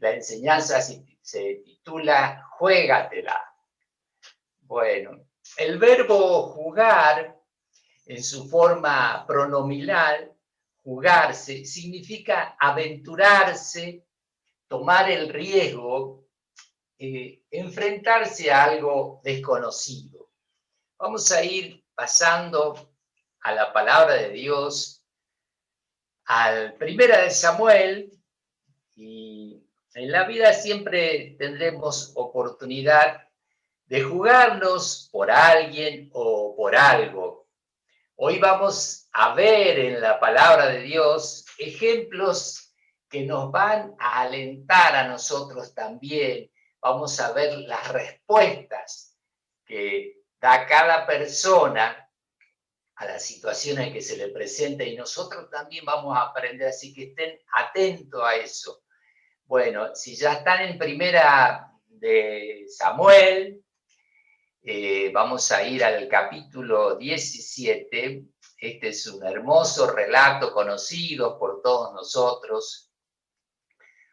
La enseñanza se titula Juégatela. Bueno, el verbo jugar en su forma pronominal, jugarse, significa aventurarse, tomar el riesgo, enfrentarse a algo desconocido. Vamos a ir pasando a la palabra de Dios, al Primera de Samuel, y en la vida siempre tendremos oportunidad de jugarnos por alguien o por algo. Hoy vamos a ver en la palabra de Dios ejemplos que nos van a alentar a nosotros también. Vamos a ver las respuestas que da cada persona a las situaciones que se le presenta y nosotros también vamos a aprender, así que estén atentos a eso. Bueno, si ya están en Primera de Samuel, vamos a ir al capítulo 17. Este es un hermoso relato conocido por todos nosotros.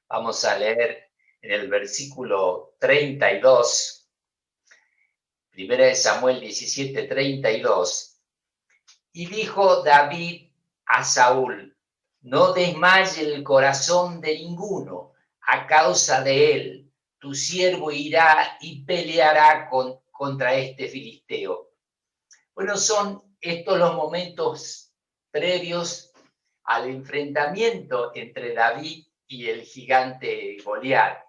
Vamos a leer en el versículo 32, Primera de Samuel 17, 32. Y dijo David a Saúl: no desmaye el corazón de ninguno a causa de él. Tu siervo irá y peleará contra este filisteo. Bueno, son estos los momentos previos al enfrentamiento entre David y el gigante Goliat.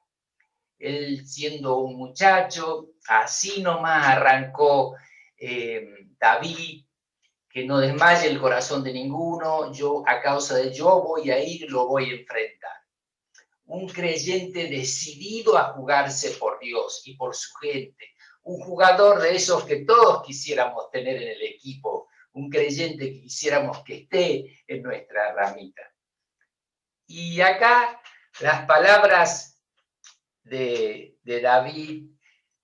Él, siendo un muchacho, así nomás arrancó David: que no desmaye el corazón de ninguno, yo a causa de yo voy a ir, lo voy a enfrentar. Un creyente decidido a jugarse por Dios y por su gente, un jugador de esos que todos quisiéramos tener en el equipo, un creyente que quisiéramos que esté en nuestra ramita. Y acá las palabras de David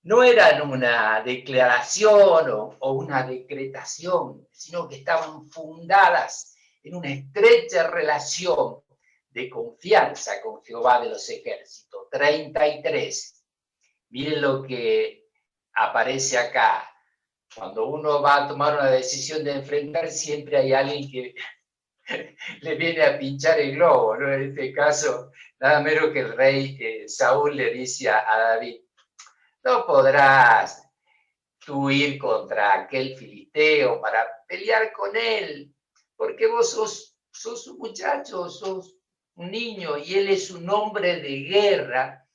no eran una declaración o una decretación, sino que estaban fundadas en una estrecha relación de confianza con Jehová de los ejércitos. 33. Miren lo que aparece acá. Cuando uno va a tomar una decisión de enfrentar, siempre hay alguien que le viene a pinchar el globo, ¿no? En este caso, nada menos que el rey Saúl le dice a David: no podrás tú ir contra aquel filisteo para pelear con él, porque vos sos un muchacho, sos un niño, y él es un hombre de guerra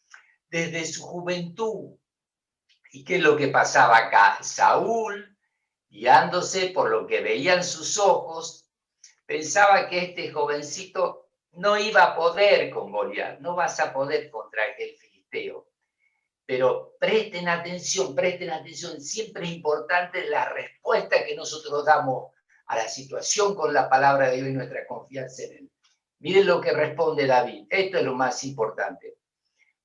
desde su juventud. ¿Y qué es lo que pasaba acá? Saúl, guiándose por lo que veían sus ojos, pensaba que este jovencito no iba a poder con Goliat, no vas a poder contra aquel filisteo. Pero presten atención, siempre es importante la respuesta que nosotros damos a la situación con la palabra de Dios y nuestra confianza en él. Miren lo que responde David, esto es lo más importante.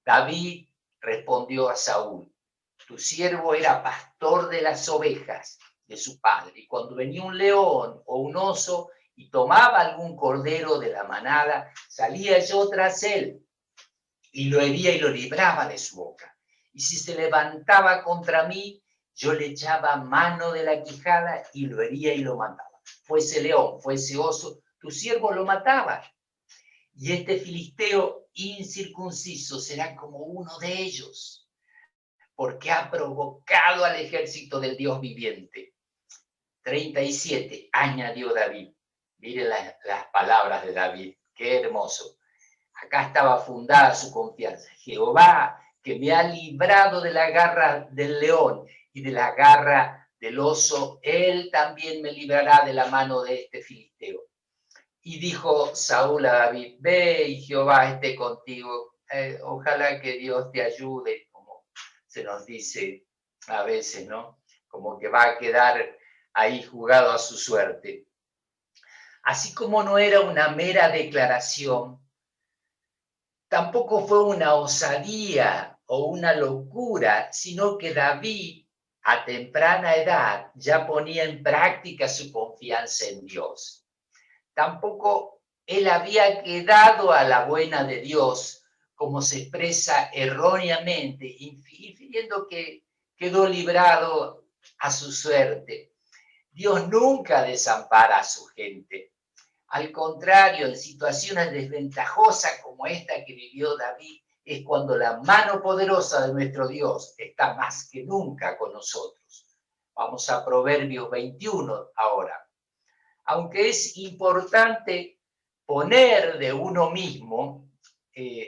David respondió a Saúl: tu siervo era pastor de las ovejas de su padre, y cuando venía un león o un oso y tomaba algún cordero de la manada, salía yo tras él y lo hería y lo libraba de su boca. Y si se levantaba contra mí, yo le echaba mano de la quijada y lo hería y lo mataba. Fuese león, fuese oso, tu siervo lo mataba. Y este filisteo incircunciso será como uno de ellos, porque ha provocado al ejército del Dios viviente. 37, añadió David. Miren las palabras de David, qué hermoso. Acá estaba fundada su confianza. Jehová, que me ha librado de la garra del león y de la garra del oso, él también me librará de la mano de este filisteo. Y dijo Saúl a David: ve y Jehová esté contigo. Ojalá que Dios te ayude, como se nos dice a veces, ¿no? Como que va a quedar ahí jugado a su suerte. Así como no era una mera declaración, tampoco fue una osadía o una locura, sino que David, a temprana edad, ya ponía en práctica su confianza en Dios. Tampoco él había quedado a la buena de Dios como se expresa erróneamente, infiriendo que quedó librado a su suerte. Dios nunca desampara a su gente. Al contrario, en situaciones desventajosas como esta que vivió David, es cuando la mano poderosa de nuestro Dios está más que nunca con nosotros. Vamos a Proverbios 21 ahora. Aunque es importante poner de uno mismo,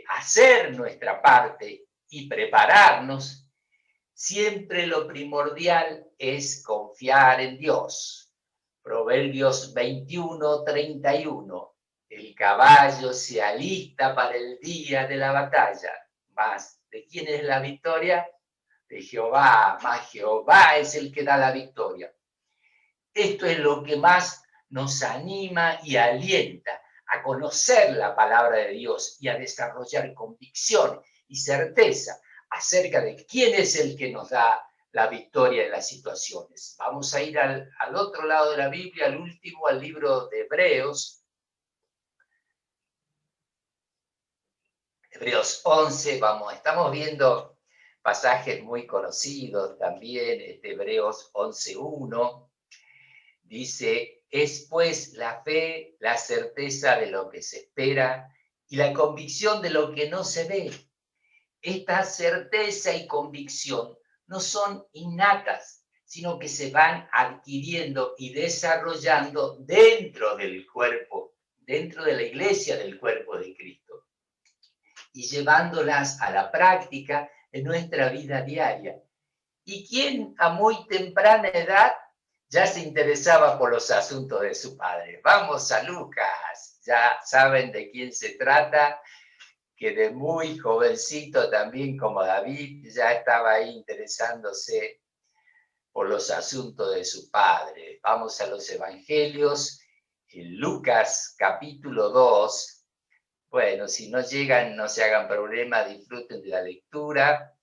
hacer nuestra parte y prepararnos, siempre lo primordial es confiar en Dios. Proverbios 21, 31. El caballo se alista para el día de la batalla. Mas, ¿de quién es la victoria? De Jehová. Más Jehová es el que da la victoria. Esto es lo que más nos anima y alienta a conocer la palabra de Dios y a desarrollar convicción y certeza acerca de quién es el que nos da la victoria en las situaciones. Vamos a ir al otro lado de la Biblia, al último, al libro de Hebreos. Hebreos 11, estamos viendo pasajes muy conocidos también, Hebreos 11:1. Dice, es pues la fe, la certeza de lo que se espera y la convicción de lo que no se ve. Esta certeza y convicción no son innatas, sino que se van adquiriendo y desarrollando dentro del cuerpo, dentro de la iglesia del cuerpo de Cristo, y llevándolas a la práctica en nuestra vida diaria. ¿Y quién a muy temprana edad ya se interesaba por los asuntos de su padre? Vamos a Lucas, ya saben de quién se trata, que de muy jovencito también como David ya estaba ahí interesándose por los asuntos de su padre. Vamos a los evangelios, en Lucas capítulo 2. Bueno, si no llegan, no se hagan problema, disfruten de la lectura.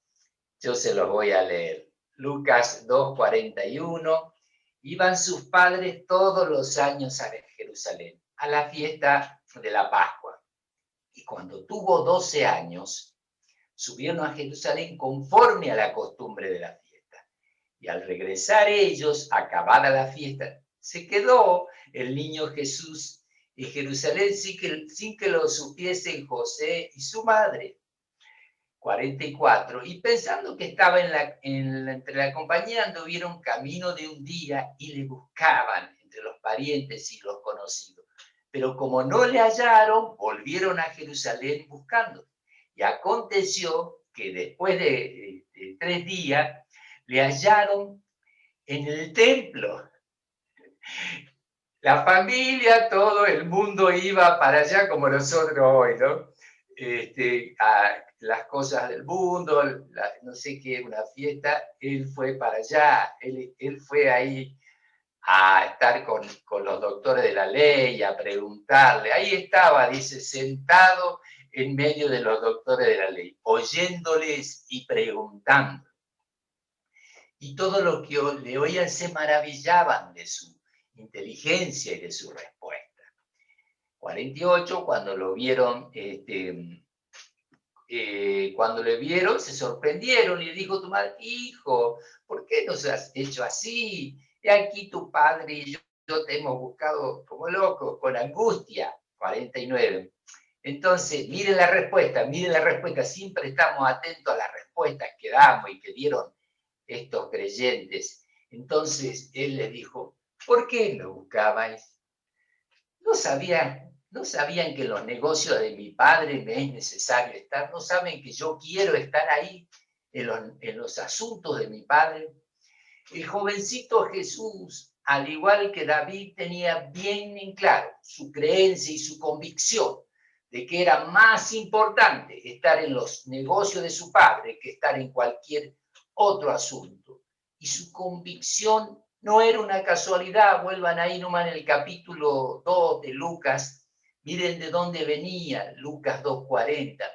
Yo se los voy a leer. Lucas 2:41. Iban sus padres todos los años a Jerusalén, a la fiesta de la Pascua. Y cuando tuvo 12 años, subieron a Jerusalén conforme a la costumbre de la fiesta. Y al regresar ellos, acabada la fiesta, se quedó el niño Jesús en Jerusalén sin que lo supiesen José y su madre. 44. Y pensando que estaba entre la compañía, anduvieron camino de un día y le buscaban entre los parientes y los conocidos. Pero como no le hallaron, volvieron a Jerusalén buscando. Y aconteció que después de 3 días, le hallaron en el templo. La familia, todo el mundo iba para allá como nosotros hoy, ¿no? A las cosas del mundo, no sé qué, una fiesta, él fue para allá, él fue ahí a estar con los doctores de la ley, a preguntarle. Ahí estaba, dice, sentado en medio de los doctores de la ley, oyéndoles y preguntando. Y todo lo que le oían se maravillaban de su inteligencia y de su respuesta. 48, cuando lo vieron, cuando le vieron, se sorprendieron y le dijo tu madre, hijo, ¿por qué nos has hecho así? He aquí tu padre y yo te hemos buscado como locos, con angustia. 49. Entonces, miren la respuesta, siempre estamos atentos a las respuestas que damos y que dieron estos creyentes. Entonces, él les dijo, ¿por qué me buscabais? ¿No sabían que en los negocios de mi padre me es necesario estar? ¿No saben que yo quiero estar ahí en los asuntos de mi padre? El jovencito Jesús, al igual que David, tenía bien en claro su creencia y su convicción de que era más importante estar en los negocios de su padre que estar en cualquier otro asunto. Y su convicción no era una casualidad. Vuelvan ahí nomás en el capítulo 2 de Lucas. Miren de dónde venía, Lucas 2:40.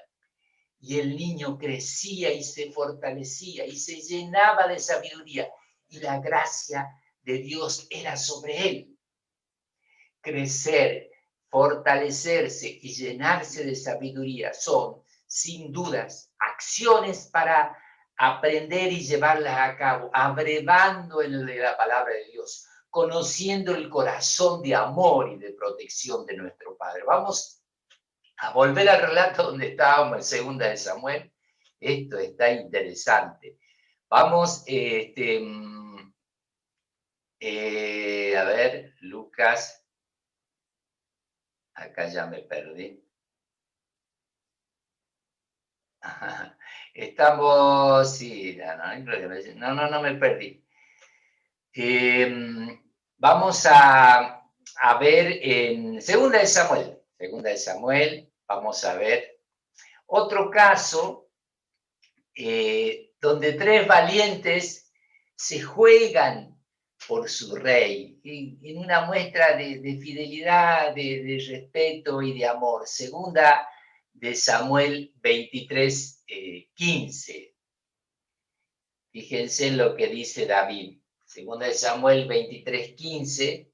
Y el niño crecía y se fortalecía y se llenaba de sabiduría y la gracia de Dios era sobre él. Crecer, fortalecerse y llenarse de sabiduría son sin dudas, acciones para aprender y llevarlas a cabo, abrevando en la palabra de Dios, conociendo el corazón de amor y de protección de nuestro Padre. Vamos a volver al relato donde estábamos en Segunda de Samuel. Esto está interesante. Vamos, a ver, Lucas. Acá ya me perdí. Estamos, sí, no me perdí. Vamos a ver en Segunda de Samuel, vamos a ver otro caso donde tres valientes se juegan por su rey, en una muestra de fidelidad, de respeto y de amor. Segunda de Samuel 23, 15. Fíjense en lo que dice David. Segunda de Samuel 23, 15.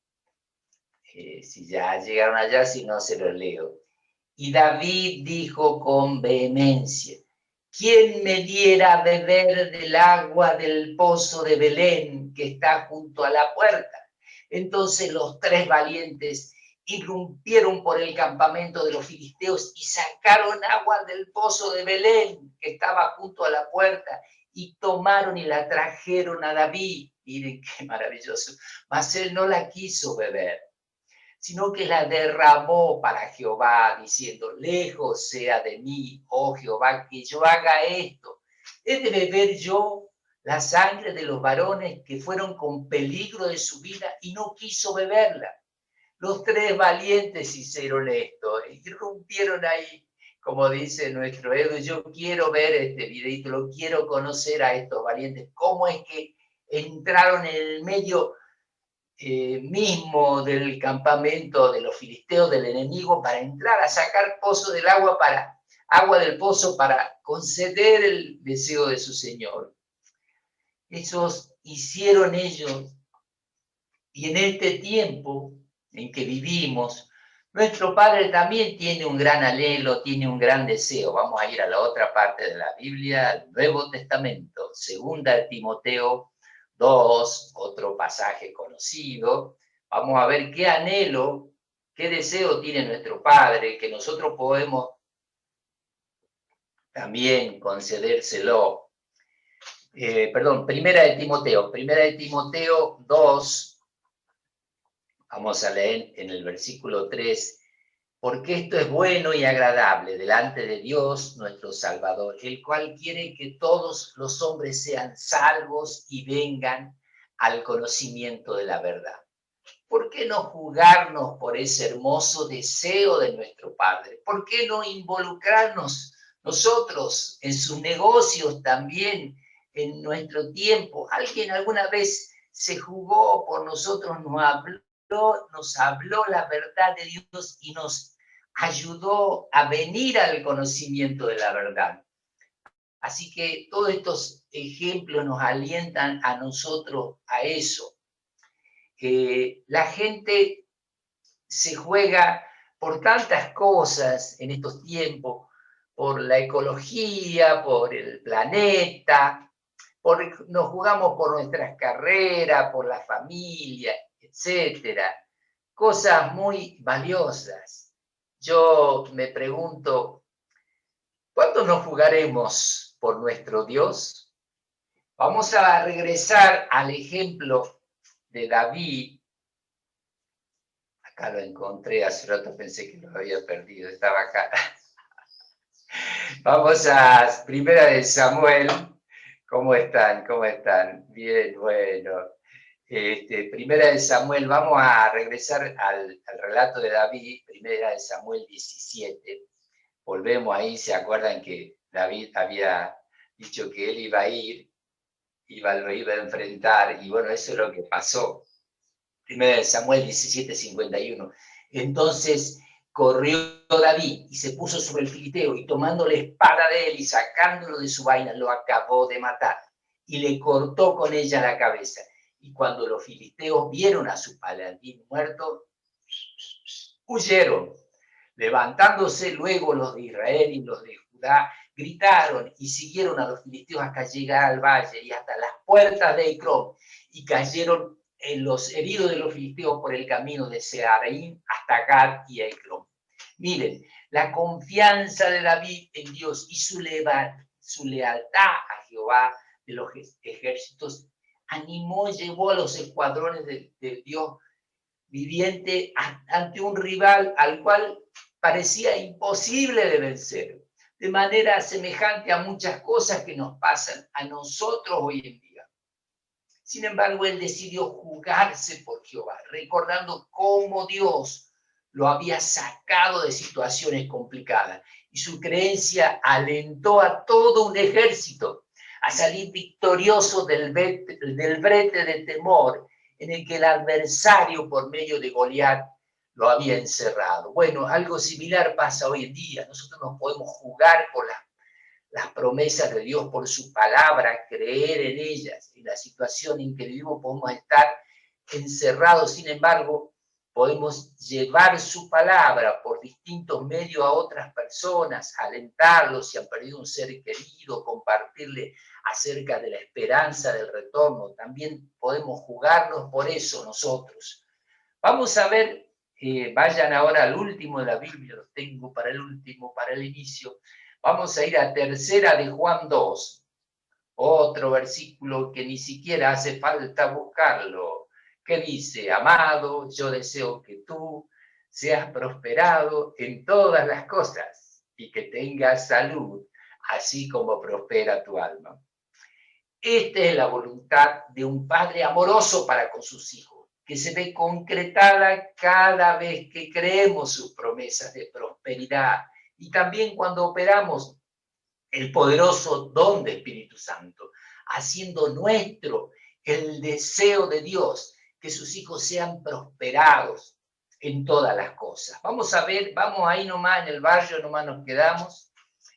Si ya llegaron allá, si no, se los leo. Y David dijo con vehemencia: ¿quién me diera a beber del agua del pozo de Belén que está junto a la puerta? Entonces los tres valientes irrumpieron por el campamento de los filisteos y sacaron agua del pozo de Belén que estaba junto a la puerta y tomaron y la trajeron a David. Miren qué maravilloso. Mas él no la quiso beber, sino que la derramó para Jehová, diciendo: lejos sea de mí, oh Jehová, que yo haga esto. ¿He de beber yo la sangre de los varones que fueron con peligro de su vida? Y no quiso beberla. Los tres valientes hicieron esto, irrumpieron ahí, como dice nuestro Edu. Yo quiero ver este videito, lo quiero conocer a estos valientes, cómo es que entraron en el medio mismo del campamento de los filisteos, del enemigo, para entrar a sacar agua del pozo para conceder el deseo de su Señor. Esos hicieron ellos, y en este tiempo en que vivimos, nuestro Padre también tiene un gran anhelo, tiene un gran deseo. Vamos a ir a la otra parte de la Biblia, al Nuevo Testamento, Segunda de Timoteo 2, otro pasaje conocido. Vamos a ver qué anhelo, qué deseo tiene nuestro Padre, que nosotros podemos también concedérselo. Primera de Timoteo 2, vamos a leer en el versículo 3. Porque esto es bueno y agradable delante de Dios nuestro Salvador, el cual quiere que todos los hombres sean salvos y vengan al conocimiento de la verdad. ¿Por qué no jugarnos por ese hermoso deseo de nuestro Padre? ¿Por qué no involucrarnos nosotros en sus negocios también, en nuestro tiempo? Alguien alguna vez se jugó por nosotros, nos habló la verdad de Dios y nos ayudó a venir al conocimiento de la verdad. Así que todos estos ejemplos nos alientan a nosotros a eso. La gente se juega por tantas cosas en estos tiempos, por la ecología, por el planeta, nos jugamos por nuestras carreras, por la familia, etcétera. Cosas muy valiosas. Yo me pregunto, ¿cuándo nos jugaremos por nuestro Dios? Vamos a regresar al ejemplo de David. Acá lo encontré, hace rato pensé que lo había perdido, estaba acá. Vamos a Primera de Samuel. ¿Cómo están? ¿Cómo están? Bien, bueno. Primera de Samuel, vamos a regresar al relato de David, Primera de Samuel 17. Volvemos ahí, se acuerdan que David había dicho que él iba a ir, lo iba a enfrentar, y bueno, eso es lo que pasó. Primera de Samuel 17, 51. Entonces corrió David y se puso sobre el filisteo, y tomando la espada de él y sacándolo de su vaina, lo acabó de matar y le cortó con ella la cabeza. Y cuando los filisteos vieron a su paladín muerto, huyeron. Levantándose luego los de Israel y los de Judá Judá gritaron y siguieron a los filisteos hasta llegar al valle y hasta las puertas de Ecrón, y cayeron en los heridos de los filisteos por el camino de Searaim hasta Gad y Ecrón. Miren, la confianza de David en Dios y su lealtad a Jehová de los ejércitos animó, llevó a los escuadrones de Dios viviente ante un rival al cual parecía imposible de vencer, de manera semejante a muchas cosas que nos pasan a nosotros hoy en día. Sin embargo, él decidió jugarse por Jehová, recordando cómo Dios lo había sacado de situaciones complicadas, y su creencia alentó a todo un ejército a salir victorioso del brete de temor en el que el adversario, por medio de Goliat, lo había encerrado. Bueno, algo similar pasa hoy en día. Nosotros nos podemos jugar por las promesas de Dios, por su palabra, creer en ellas. En la situación en que vivimos podemos estar encerrados, sin embargo, podemos llevar su palabra por distintos medios a otras personas, alentarlos si han perdido un ser querido, compartirle acerca de la esperanza del retorno. También podemos jugarnos por eso nosotros. Vamos a ver, vayan ahora al último de la Biblia, los tengo para el último, para el inicio. Vamos a ir a tercera de Juan 2, otro versículo que ni siquiera hace falta buscarlo, que dice: amado, yo deseo que tú seas prosperado en todas las cosas y que tengas salud, así como prospera tu alma. Esta es la voluntad de un padre amoroso para con sus hijos, que se ve concretada cada vez que creemos sus promesas de prosperidad y también cuando operamos el poderoso don de Espíritu Santo, haciendo nuestro el deseo de Dios, que sus hijos sean prosperados en todas las cosas. Vamos a ver, vamos ahí nomás en el barrio, nomás nos quedamos,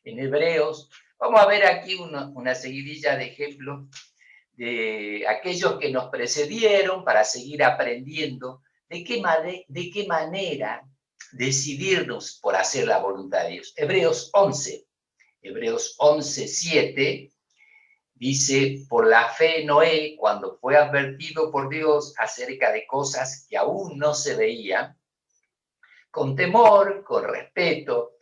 en Hebreos. Vamos a ver aquí una seguidilla de ejemplos de aquellos que nos precedieron para seguir aprendiendo de qué manera decidirnos por hacer la voluntad de Dios. Hebreos 11:7 dice: por la fe Noé, cuando fue advertido por Dios acerca de cosas que aún no se veían, con temor, con respeto,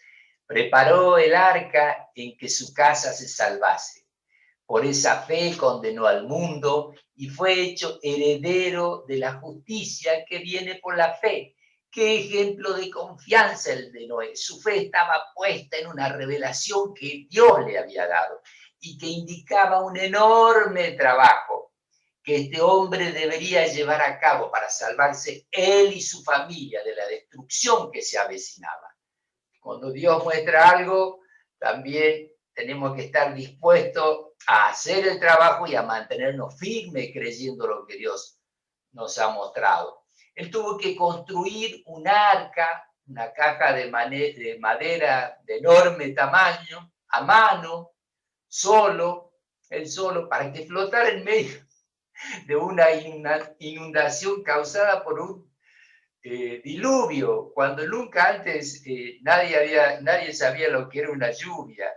preparó el arca en que su casa se salvase. Por esa fe condenó al mundo y fue hecho heredero de la justicia que viene por la fe. Qué ejemplo de confianza el de Noé. Su fe estaba puesta en una revelación que Dios le había dado y que indicaba un enorme trabajo que este hombre debería llevar a cabo para salvarse él y su familia de la destrucción que se avecinaba. Cuando Dios muestra algo, también tenemos que estar dispuestos a hacer el trabajo y a mantenernos firmes creyendo lo que Dios nos ha mostrado. Él tuvo que construir un arca, una caja de madera de enorme tamaño, a mano, él solo, para que flotara en medio de una inundación causada por un diluvio, cuando nunca antes nadie sabía lo que era una lluvia.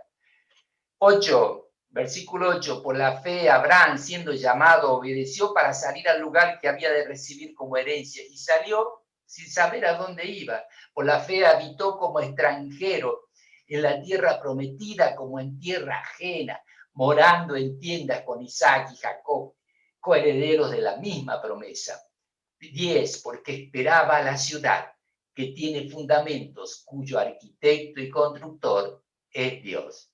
8, versículo 8, por la fe Abraham, siendo llamado, obedeció para salir al lugar que había de recibir como herencia y salió sin saber a dónde iba. Por la fe habitó como extranjero en la tierra prometida, como en tierra ajena, morando en tiendas con Isaac y Jacob, coherederos de la misma promesa. 10, porque esperaba la ciudad que tiene fundamentos, cuyo arquitecto y constructor es Dios.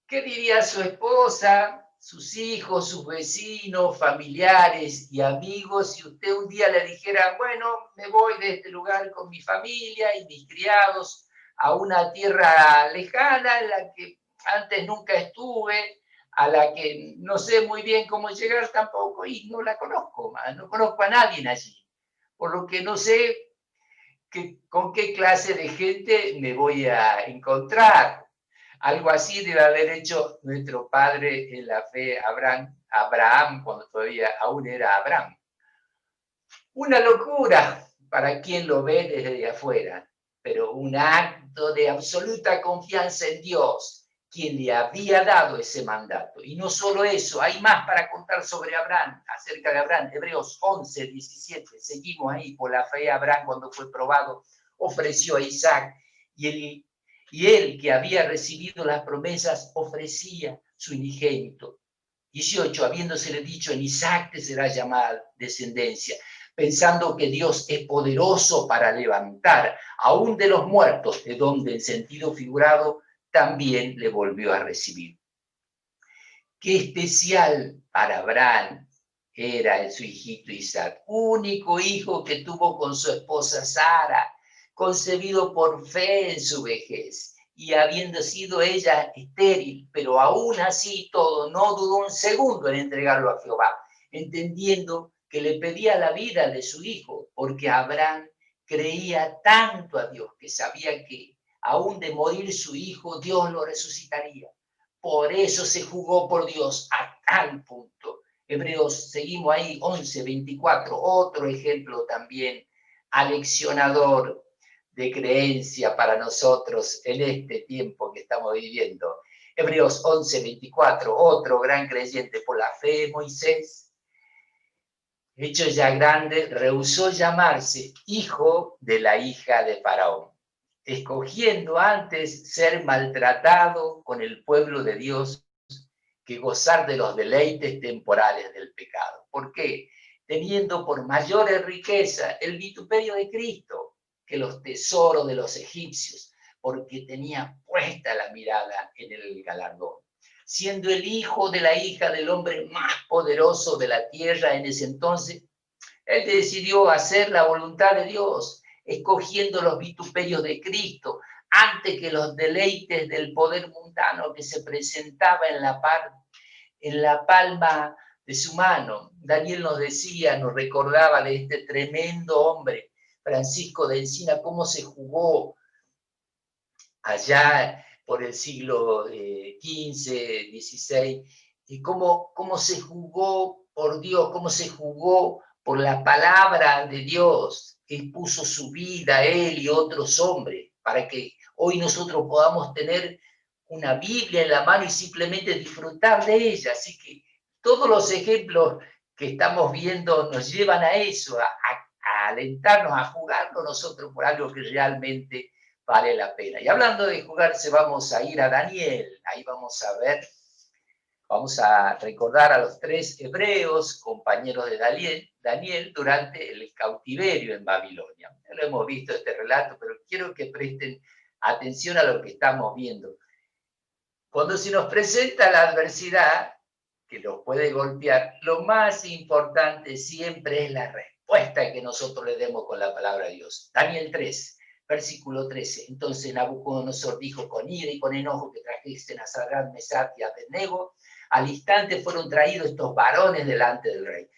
¿Qué diría su esposa, sus hijos, sus vecinos, familiares y amigos si usted un día le dijera: bueno, me voy de este lugar con mi familia y mis criados a una tierra lejana en la que antes nunca estuve, a la que no sé muy bien cómo llegar tampoco y no la conozco, no conozco a nadie allí, por lo que no sé con qué clase de gente me voy a encontrar? Algo así debe haber hecho nuestro padre en la fe Abraham, cuando todavía aún era Abraham. Una locura para quien lo ve desde afuera, pero un acto momento de absoluta confianza en Dios, quien le había dado ese mandato. Y no solo eso, hay más para contar sobre Abraham, acerca de Abraham. Hebreos 11, 17, seguimos ahí. Por la fe Abraham, cuando fue probado, ofreció a Isaac, y él que había recibido las promesas ofrecía su unigénito. 18, habiéndosele dicho, en Isaac te será llamada descendencia, pensando que Dios es poderoso para levantar aún de los muertos, de donde en sentido figurado también le volvió a recibir. Qué especial para Abraham era su hijito Isaac, único hijo que tuvo con su esposa Sara, concebido por fe en su vejez, y habiendo sido ella estéril, pero aún así todo, no dudó un segundo en entregarlo a Jehová, entendiendo que le pedía la vida de su hijo, porque Abraham creía tanto a Dios que sabía que aún de morir su hijo, Dios lo resucitaría. Por eso se jugó por Dios a tal punto. Hebreos, seguimos ahí, 11, 24, otro ejemplo también aleccionador de creencia para nosotros en este tiempo que estamos viviendo. Hebreos 11, 24, otro gran creyente por la fe, Moisés, hecho ya grande, rehusó llamarse hijo de la hija de Faraón, escogiendo antes ser maltratado con el pueblo de Dios que gozar de los deleites temporales del pecado. ¿Por qué? Teniendo por mayores riqueza el vituperio de Cristo que los tesoros de los egipcios, porque tenía puesta la mirada en el galardón. Siendo el hijo de la hija del hombre más poderoso de la tierra en ese entonces, él decidió hacer la voluntad de Dios, escogiendo los vituperios de Cristo antes que los deleites del poder mundano que se presentaba en la palma de su mano. Daniel nos decía, nos recordaba de este tremendo hombre, Francisco de Encina, cómo se jugó allá por el siglo XV, XVI, y cómo se jugó por Dios, cómo se jugó por la palabra de Dios, que puso su vida, él y otros hombres, para que hoy nosotros podamos tener una Biblia en la mano y simplemente disfrutar de ella. Así que todos los ejemplos que estamos viendo nos llevan a eso, a alentarnos, a jugarlo nosotros por algo que realmente vale la pena. Y hablando de jugarse, vamos a ir a Daniel. Ahí vamos a ver, vamos a recordar a los 3 hebreos, compañeros de Daniel durante el cautiverio en Babilonia. Ya lo hemos visto este relato, pero quiero que presten atención a lo que estamos viendo. Cuando se nos presenta la adversidad, que los puede golpear, lo más importante siempre es la respuesta que nosotros le demos con la palabra de Dios. Daniel 3. Versículo 13. Entonces Nabucodonosor dijo con ira y con enojo que trajesen a Sadrach, Mesach y Abednego. Al instante fueron traídos estos varones delante del rey.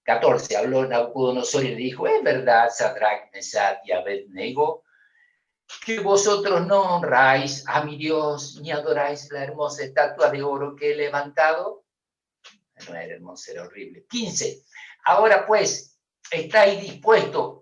14. Habló Nabucodonosor y le dijo, ¿es verdad, Sadrach, Mesach y Abednego, que vosotros no honráis a mi Dios ni adoráis la hermosa estatua de oro que he levantado? No era hermosa, era horrible. 15. Ahora pues, ¿estáis dispuestos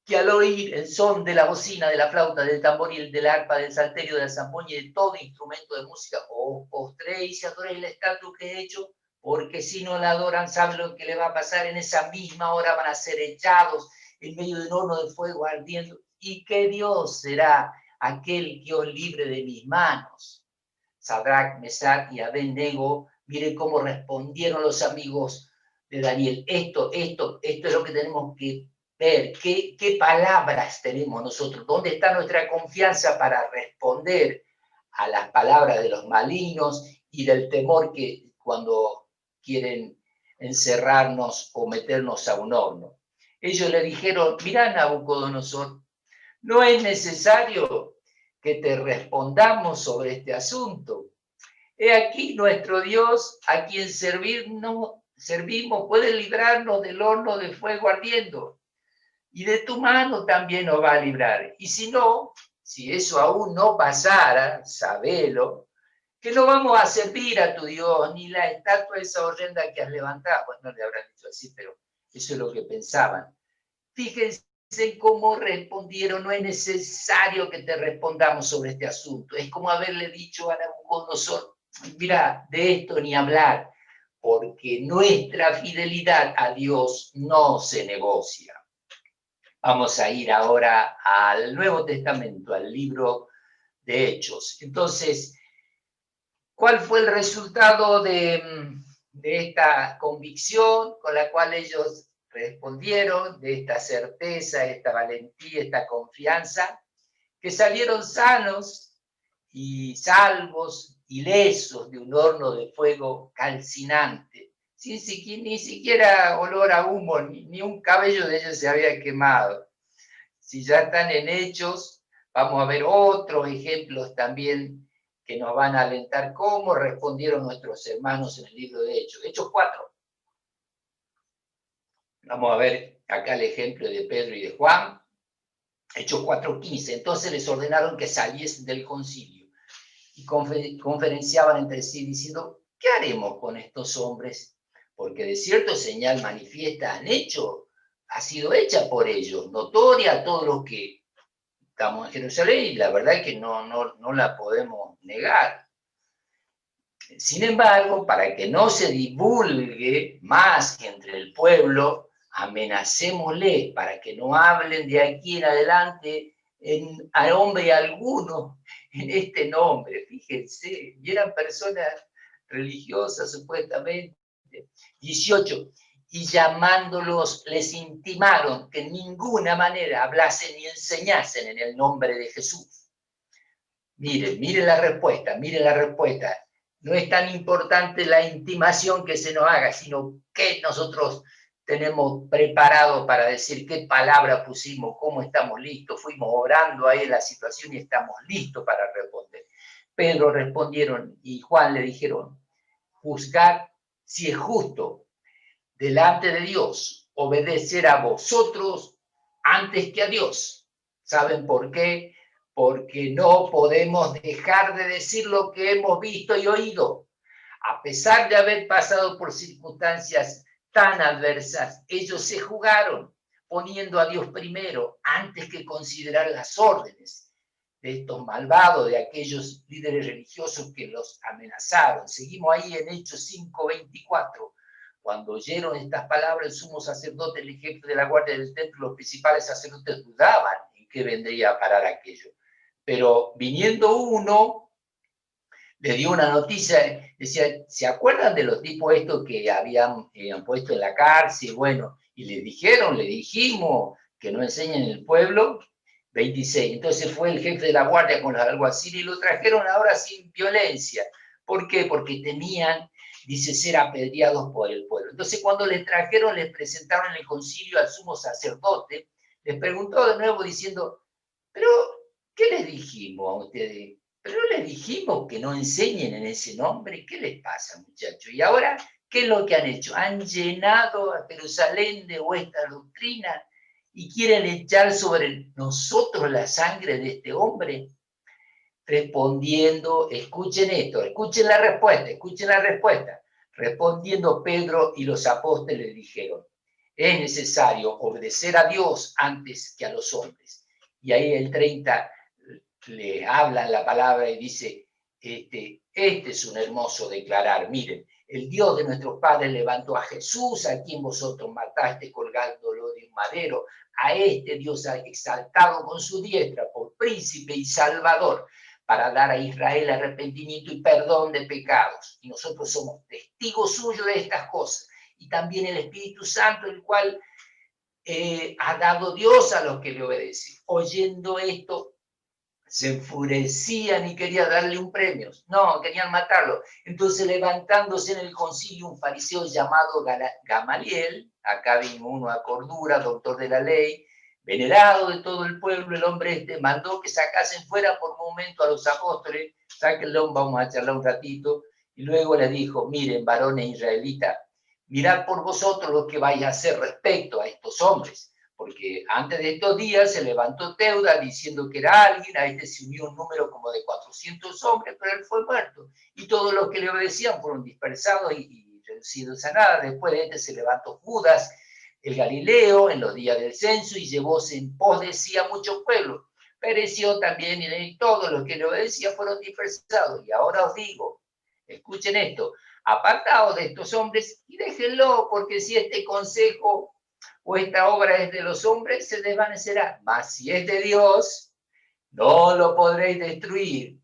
que al oír el son de la bocina, de la flauta, del tamboril, del arpa, del salterio, de la zampoña y de todo instrumento de música, os postréis y adoréis la estatua que he hecho? Porque si no la adoran, ¿saben lo que le va a pasar? En esa misma hora van a ser echados en medio de un horno de fuego ardiendo. ¿Y qué Dios será aquel que os libre de mis manos? Sadrach, Mesach y Abednego, mire cómo respondieron los amigos de Daniel. Esto es lo que tenemos que ver, qué palabras tenemos nosotros, dónde está nuestra confianza para responder a las palabras de los malignos y del temor que cuando quieren encerrarnos o meternos a un horno. Ellos le dijeron, mirá Nabucodonosor, no es necesario que te respondamos sobre este asunto. He aquí nuestro Dios, a quien servimos, puede librarnos del horno de fuego ardiendo, y de tu mano también nos va a librar. Y si no, si eso aún no pasara, sabelo, que no vamos a servir a tu Dios, ni la estatua esa horrenda que has levantado. Pues no le habrán dicho así, pero eso es lo que pensaban. Fíjense cómo respondieron, no es necesario que te respondamos sobre este asunto. Es como haberle dicho a Nabucodonosor, mira, de esto ni hablar, porque nuestra fidelidad a Dios no se negocia. Vamos a ir ahora al Nuevo Testamento, al libro de Hechos. Entonces, ¿cuál fue el resultado de esta convicción con la cual ellos respondieron, de esta certeza, esta valentía, esta confianza? Que salieron sanos y salvos, ilesos de un horno de fuego calcinante, ni siquiera olor a humo, ni un cabello de ellos se había quemado. Si ya están en Hechos, vamos a ver otros ejemplos también que nos van a alentar cómo respondieron nuestros hermanos en el libro de Hechos. Hechos 4. Vamos a ver acá el ejemplo de Pedro y de Juan. Hechos 4:15. Entonces les ordenaron que saliesen del concilio y conferenciaban entre sí diciendo, ¿qué haremos con estos hombres? Porque de cierto señal manifiesta ha sido hecha por ellos, notoria a todos los que estamos en Jerusalén, y la verdad es que no la podemos negar. Sin embargo, para que no se divulgue más entre el pueblo, amenacémosle para que no hablen de aquí en adelante a hombre alguno en este nombre. Fíjense, y eran personas religiosas supuestamente. 18. Y llamándolos les intimaron que en ninguna manera hablasen ni enseñasen en el nombre de Jesús. Mire la respuesta, mire la respuesta. No es tan importante la intimación que se nos haga, sino qué nosotros tenemos preparado para decir, qué palabra pusimos, cómo estamos listos, fuimos orando ahí en la situación y estamos listos para responder. Pedro respondieron y Juan le dijeron, juzgad si es justo delante de Dios obedecer a vosotros antes que a Dios. ¿Saben por qué? Porque no podemos dejar de decir lo que hemos visto y oído. A pesar de haber pasado por circunstancias tan adversas, ellos se jugaron, poniendo a Dios primero, antes que considerar las órdenes de estos malvados, de aquellos líderes religiosos que los amenazaron. Seguimos ahí en Hechos 5:24. Cuando oyeron estas palabras, el sumo sacerdote, el jefe de la guardia del templo, los principales sacerdotes dudaban en qué vendría a parar aquello. Pero viniendo uno, le dio una noticia, decía, ¿se acuerdan de los tipos estos que habían puesto en la cárcel? Bueno, y le dijimos que no enseñen en el pueblo. 26. Entonces fue el jefe de la guardia con los alguaciles y lo trajeron ahora sin violencia. ¿Por qué? Porque temían, dice, ser apedreados por el pueblo. Entonces cuando les trajeron, les presentaron en el concilio al sumo sacerdote, les preguntó de nuevo diciendo, pero, ¿qué les dijimos a ustedes? Pero les dijimos que no enseñen en ese nombre. ¿Qué les pasa, muchachos? Y ahora, ¿qué es lo que han hecho? Han llenado a Jerusalén de vuestra doctrina y quieren echar sobre nosotros la sangre de este hombre. Respondiendo, escuchen esto, escuchen la respuesta. Respondiendo Pedro y los apóstoles dijeron, es necesario obedecer a Dios antes que a los hombres. Y ahí el 30 le hablan la palabra y dice, este es un hermoso declarar, miren, el Dios de nuestros padres levantó a Jesús, a quien vosotros mataste colgándolo de un madero. A este Dios ha exaltado con su diestra por príncipe y salvador, para dar a Israel arrepentimiento y perdón de pecados. Y nosotros somos testigos suyos de estas cosas. Y también el Espíritu Santo, el cual ha dado Dios a los que le obedecen. Oyendo esto, se enfurecían y querían darle un premio. No, querían matarlo. Entonces, levantándose en el concilio un fariseo llamado Gamaliel, acá vino uno a cordura, doctor de la ley, venerado de todo el pueblo, el hombre mandó que sacasen fuera por un momento a los apóstoles, sáquenlo, vamos a charlar un ratito, y luego les dijo, miren, varones israelitas, mirad por vosotros lo que vais a hacer respecto a estos hombres. Porque antes de estos días se levantó Teuda diciendo que era alguien, a este se unió un número como de 400 hombres, pero él fue muerto. Y todos los que le obedecían fueron dispersados y reducidos a nada. Después de este se levantó Judas, el Galileo en los días del censo y llevóse en pos de sí a muchos pueblos. Pereció también y todos los que le obedecían fueron dispersados. Y ahora os digo, escuchen esto, apartaos de estos hombres y déjenlo, porque si este consejo o esta obra es de los hombres, se desvanecerá. Mas si es de Dios, no lo podréis destruir.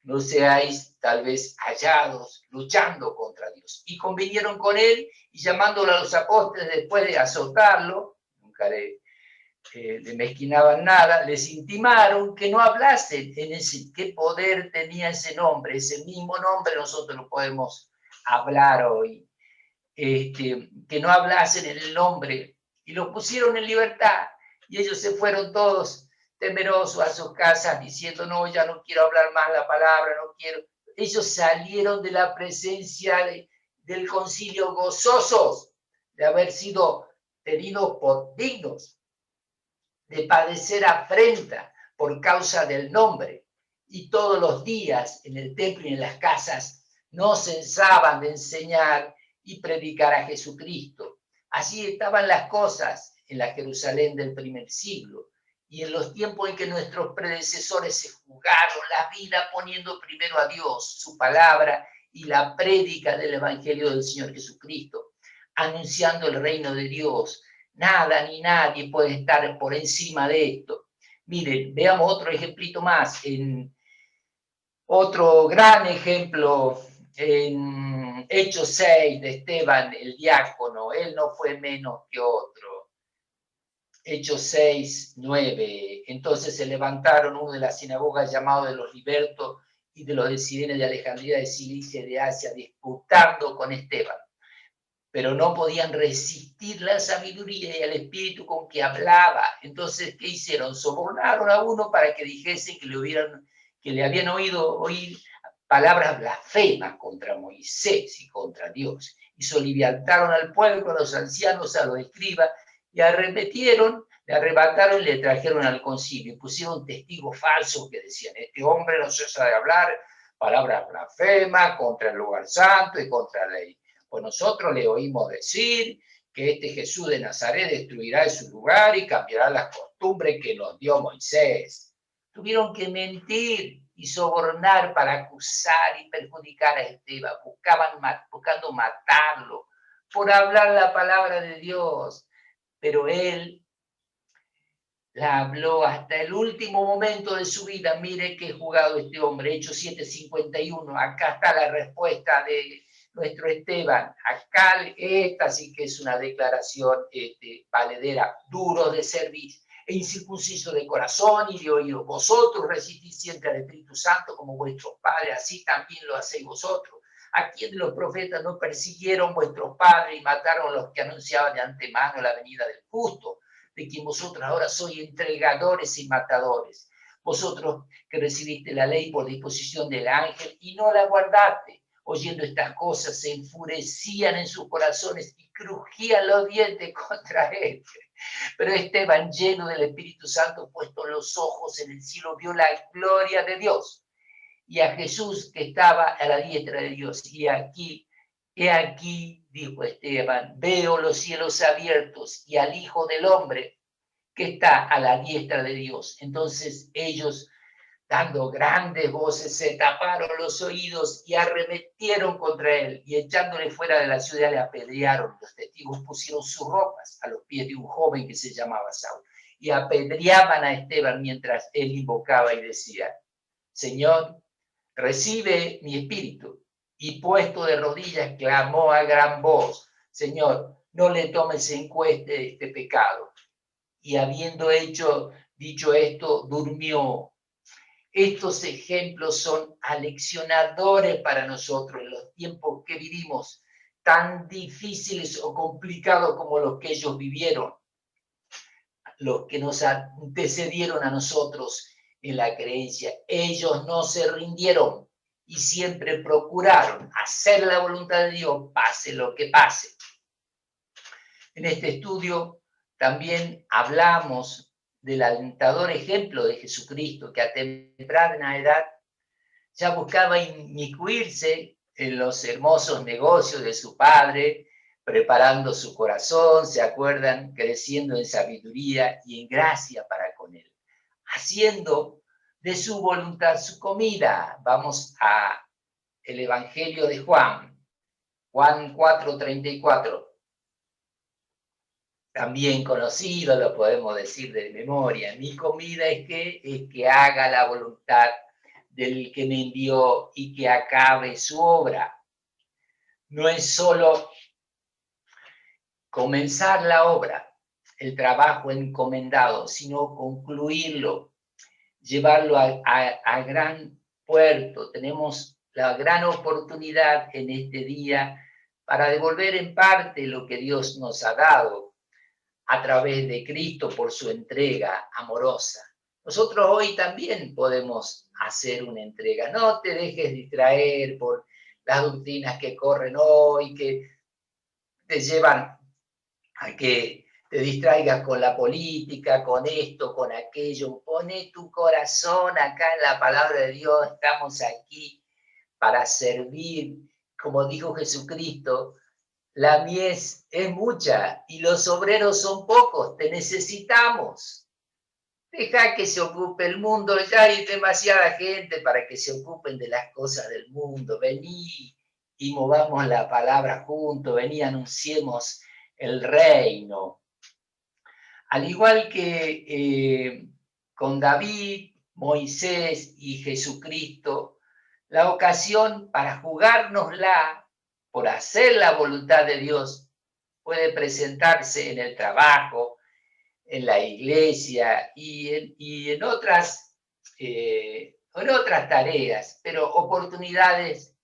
No seáis tal vez hallados luchando contra Dios. Y convinieron con él y llamándolo a los apóstoles después de azotarlo, nunca le mezquinaban nada, les intimaron que no hablasen en ese, qué poder tenía ese nombre, ese mismo nombre nosotros lo podemos hablar hoy, que no hablasen en el nombre, y los pusieron en libertad, y ellos se fueron todos temerosos a sus casas, diciendo, no, ya no quiero hablar más la palabra, no quiero. Ellos salieron de la presencia del concilio gozosos de haber sido tenidos por dignos, de padecer afrenta por causa del nombre. Y todos los días en el templo y en las casas no cesaban de enseñar y predicar a Jesucristo. Así estaban las cosas en la Jerusalén del primer siglo y en los tiempos en que nuestros predecesores se jugaron la vida poniendo primero a Dios, su palabra y la prédica del Evangelio del Señor Jesucristo, anunciando el reino de Dios. Nada ni nadie puede estar por encima de esto. Miren, veamos otro ejemplito más. Otro gran ejemplo en Hechos 6 de Esteban, el diácono. Él no fue menos que otro. Hechos 6, 9. Entonces se levantaron uno de las sinagogas llamado de los libertos y de los de Cirene, de Alejandría, de Cilicia y de Asia, disputando con Esteban. Pero no podían resistir la sabiduría y el espíritu con que hablaba. Entonces, ¿qué hicieron? Sobornaron a uno para que dijese que le habían oír palabras blasfemas contra Moisés y contra Dios. Y soliviantaron al pueblo, a los ancianos, a los escribas, y le arrebataron y le trajeron al concilio. Y pusieron testigos falsos que decían, este hombre no cesa de hablar palabras blasfemas contra el lugar santo y contra la ley. Pues nosotros le oímos decir que este Jesús de Nazaret destruirá su lugar y cambiará las costumbres que nos dio Moisés. Tuvieron que mentir y sobornar para acusar y perjudicar a Esteban. Buscando matarlo por hablar la palabra de Dios. Pero él la habló hasta el último momento de su vida. Mire qué jugado este hombre. Hechos 7:51. Acá está la respuesta de nuestro Esteban. Acá esta sí que es una declaración valedera. Duro de servir e incircunciso de corazón y de oído. Vosotros resistís siempre al Espíritu Santo como vuestros padres, así también lo hacéis vosotros. A quien los profetas no persiguieron vuestros padres y mataron a los que anunciaban de antemano la venida del justo, de quien vosotros ahora sois entregadores y matadores. Vosotros que recibiste la ley por disposición del ángel y no la guardaste. Oyendo estas cosas, se enfurecían en sus corazones y crujían los dientes contra él. Pero Esteban, lleno del Espíritu Santo, puesto los ojos en el cielo, vio la gloria de Dios y a Jesús que estaba a la diestra de Dios. Y he aquí, dijo Esteban, veo los cielos abiertos y al Hijo del Hombre que está a la diestra de Dios. Entonces ellos, dando grandes voces, se taparon los oídos y arremetieron contra él, y echándole fuera de la ciudad le apedrearon. Los testigos pusieron sus ropas a los pies de un joven que se llamaba Saúl, y apedreaban a Esteban mientras él invocaba y decía, Señor, recibe mi espíritu. Y puesto de rodillas, clamó a gran voz, Señor, no le tomes en cuenta este pecado. Y habiendo dicho esto, durmió. Estos ejemplos son aleccionadores para nosotros en los tiempos que vivimos, tan difíciles o complicados como los que ellos vivieron, los que nos antecedieron a nosotros en la creencia. Ellos no se rindieron y siempre procuraron hacer la voluntad de Dios, pase lo que pase. En este estudio también hablamos del alentador ejemplo de Jesucristo, que a temprana edad ya buscaba inmiscuirse en los hermosos negocios de su padre, preparando su corazón, ¿se acuerdan? Creciendo en sabiduría y en gracia para con Él, haciendo de su voluntad su comida. Vamos a el Evangelio de Juan, Juan 4:34. También conocido, lo podemos decir de memoria. Mi comida es que haga la voluntad del que me envió y que acabe su obra. No es solo comenzar la obra, el trabajo encomendado, sino concluirlo, llevarlo a gran puerto. Tenemos la gran oportunidad en este día para devolver en parte lo que Dios nos ha dado a través de Cristo por su entrega amorosa. Nosotros hoy también podemos hacer una entrega. No te dejes distraer por las doctrinas que corren hoy, que te llevan a que te distraigas con la política, con esto, con aquello. Pone tu corazón acá en la palabra de Dios. Estamos aquí para servir. Como dijo Jesucristo, la mies es mucha y los obreros son pocos. Te necesitamos. Deja que se ocupe el mundo. Ya hay demasiada gente para que se ocupen de las cosas del mundo. Vení y movamos la palabra juntos. Vení, anunciemos el reino. Al igual que con David, Moisés y Jesucristo, la ocasión para jugárnosla por hacer la voluntad de Dios puede presentarse en el trabajo, en la iglesia y en otras tareas, pero oportunidades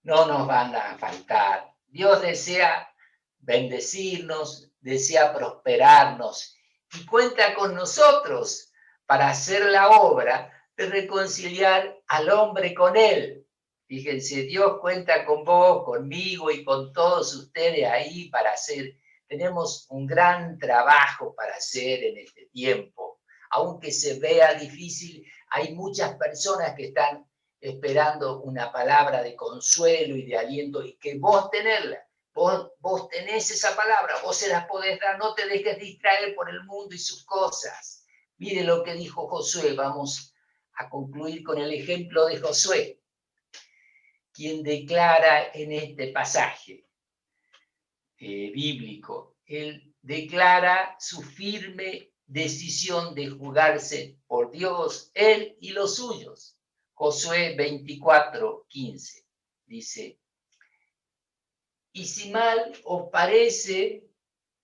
no nos van a faltar. Dios desea bendecirnos, desea prosperarnos y cuenta con nosotros para hacer la obra de reconciliar al hombre con Él. Fíjense, Dios cuenta con vos, conmigo y con todos ustedes ahí para hacer. Tenemos un gran trabajo para hacer en este tiempo. Aunque se vea difícil, hay muchas personas que están esperando una palabra de consuelo y de aliento y que vos tenerla. Vos tenés esa palabra, vos se las podés dar, no te dejes distraer por el mundo y sus cosas. Mire lo que dijo Josué, vamos a concluir con el ejemplo de Josué, quien declara en este pasaje bíblico, él declara su firme decisión de jugarse por Dios, él y los suyos. Josué 24:15 dice: y si mal os parece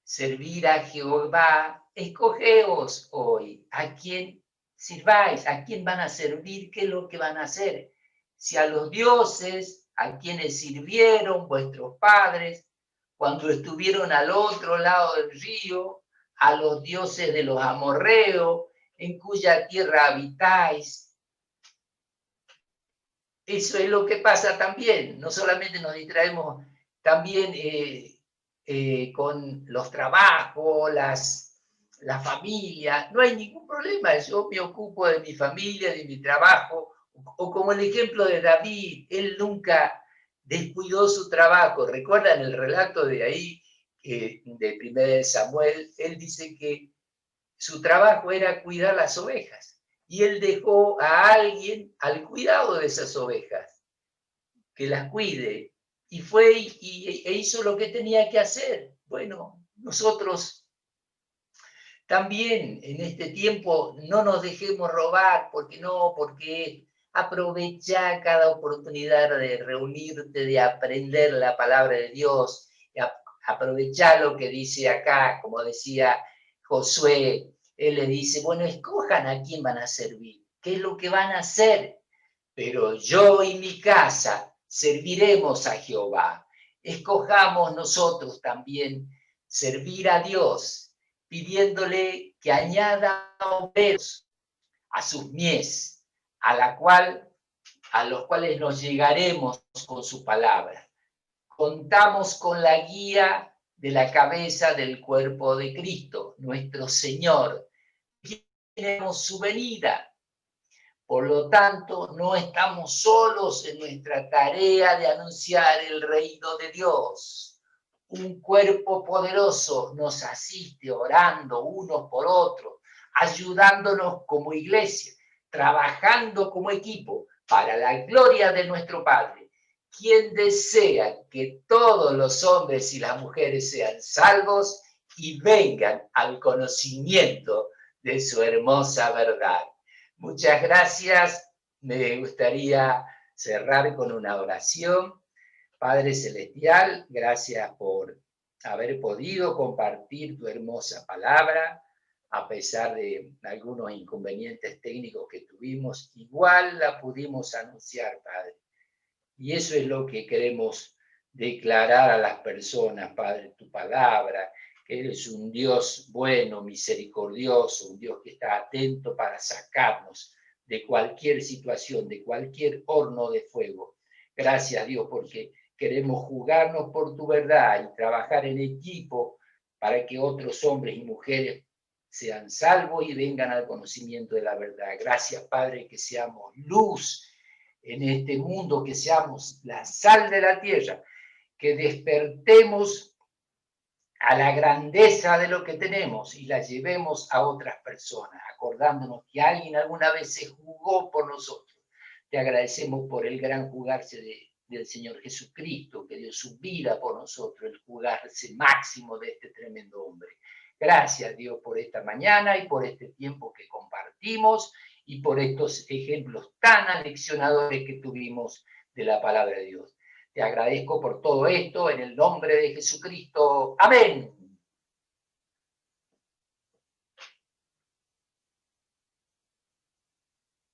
servir a Jehová, escogeos hoy a quién sirváis, a quién van a servir, qué es lo que van a hacer. Si a los dioses a quienes sirvieron vuestros padres cuando estuvieron al otro lado del río, a los dioses de los amorreos, en cuya tierra habitáis. Eso es lo que pasa también. No solamente nos distraemos, también con los trabajos, la familia. No hay ningún problema. Yo me ocupo de mi familia, de mi trabajo. O como el ejemplo de David, él nunca descuidó su trabajo. ¿Recuerdan el relato de ahí, de 1 Samuel? Él dice que su trabajo era cuidar las ovejas. Y él dejó a alguien al cuidado de esas ovejas, que las cuide. Y fue e hizo lo que tenía que hacer. Bueno, nosotros también en este tiempo no nos dejemos robar, porque aprovecha cada oportunidad de reunirte, de aprender la palabra de Dios, aprovechar lo que dice acá, como decía Josué. Él le dice, bueno, escojan a quién van a servir, qué es lo que van a hacer, pero yo y mi casa serviremos a Jehová. Escojamos nosotros también servir a Dios, pidiéndole que añada obreros a sus mies, a los cuales nos llegaremos con su palabra. Contamos con la guía de la cabeza del cuerpo de Cristo, nuestro Señor. Tenemos su venida. Por lo tanto, no estamos solos en nuestra tarea de anunciar el reino de Dios. un cuerpo poderoso nos asiste orando unos por otros, ayudándonos como iglesia, trabajando como equipo para la gloria de nuestro Padre, quien desea que todos los hombres y las mujeres sean salvos y vengan al conocimiento de su hermosa verdad. Muchas gracias. Me gustaría cerrar con una oración. Padre Celestial, gracias por haber podido compartir tu hermosa palabra, a pesar de algunos inconvenientes técnicos que tuvimos, igual la pudimos anunciar, Padre. Y eso es lo que queremos declarar a las personas, Padre, tu palabra, que eres un Dios bueno, misericordioso, un Dios que está atento para sacarnos de cualquier situación, de cualquier horno de fuego. Gracias, Dios, porque queremos jugarnos por tu verdad y trabajar en equipo para que otros hombres y mujeres sean salvos y vengan al conocimiento de la verdad. Gracias, Padre, que seamos luz en este mundo, que seamos la sal de la tierra, que despertemos a la grandeza de lo que tenemos y la llevemos a otras personas, acordándonos que alguien alguna vez se jugó por nosotros. Te agradecemos por el gran jugarse del Señor Jesucristo, que dio su vida por nosotros, el jugarse máximo de este tremendo hombre. Gracias, Dios, por esta mañana y por este tiempo que compartimos y por estos ejemplos tan aleccionadores que tuvimos de la palabra de Dios. Te agradezco por todo esto en el nombre de Jesucristo. Amén.